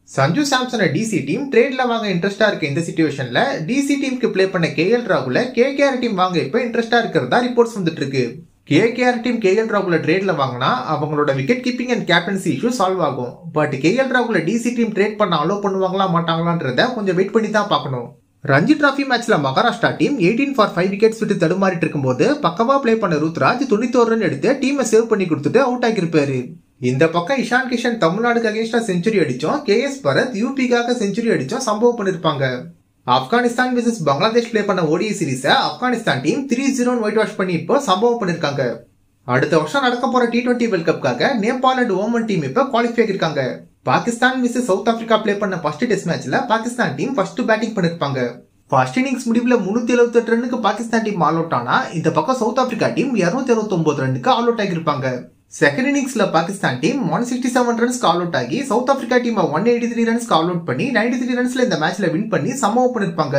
சஞ்சு சாம்சனை DC team ட்ரேட்ல வாங்க இன்ட்ரெஸ்டா இருக்க இந்த சிச்சுவேஷன்ல டிசி டீமுக்கு பிளே பண்ண கேஎல் ராகுல கேகேஆர் டீம் வாங்க இப்ப இன்ட்ரெஸ்டா இருக்கிறதா ரிப்போர்ட்ஸ் வந்துட்டு இருக்கு. கேகேஆர் டீம் கேஎல் ராகுல ட்ரேட்ல வாங்கினா அவங்களோட wicket keeping and captaincy issue solve ஆகும். பட் கேஎல் ராகுல டிசி டீம் ட்ரேட் பண்ண அலோ பண்ணுவாங்களா மாட்டாங்களான்றத கொஞ்சம் வெயிட் பண்ணி தான் பார்க்கணும். ரஞ்சி டிராஃபி மேட்ச்ல மகாராஷ்டிரா டீம் 18 for 5 விக்கெட்ஸ் விட்டு தடுமாறிட்டு இருக்கும்போது பக்கவா பிளே பண்ண ருத்ராஜ் 91 ரன் எடுத்து டீமை சேவ் பண்ணி கொடுத்துட்டு அவுட் ஆகியிருப்பாரு. இந்த பக்கம் இஷான் கிஷன் தமிழ்நாடுக்கு அகேன்ஸ்டா செஞ்சுரி அடிச்சோம், கேஎஸ் பரத் யூபிக்காக செஞ்சுரி அடிச்சோம் சம்பவம் பண்ணிருப்பாங்க. ஆப்கானிஸ்தான் vs பங்களாதேஷ் பிளே பண்ண ODI series Afghanistan team 3-0 whitewash பண்ணி இப்போ சம்பவம் பண்ணிருக்காங்க. அடுத்த வருஷம் நடக்க போற T20 வேர்ல்ட் கப்காக நேபாள் அண்ட் ஓமன் டீம் இப்ப குவாலிஃபை ஆகிருக்காங்க. Pakistan vs South Africa play பண்ண ஃபர்ஸ்ட் டெஸ்ட் மேட்ச்ல பாகிஸ்தான் டீம் ஃபர்ஸ்ட் பேட்டிங் பண்ணிருப்பாங்க. ஃபர்ஸ்ட் இன்னிங்ஸ் முடிவுல 378 ரன்னுக்கு பாகிஸ்தான் டீம் ஆல் அவுட் ஆனா இந்த பக்கம் சவுத் ஆப்பிரிக்கா டீம் 269 ரன்னுக்கு ஆல் அவுட் ஆகிருப்பாங்க. செகண்ட் இன்னிங்ஸ்ல பாகிஸ்தான் டீம் 167 ரன்ஸ்க்கு ஆல் அவுட் ஆகி சவுத் ஆப்பிரிக்கா டீம் 183 ரன்ஸ்க்கு ஆல் அவுட் பண்ணி 93 ரன்ஸ்ல இந்த மேட்ச்ல வின் பண்ணி சம்பவம் பண்ணிருப்பாங்க.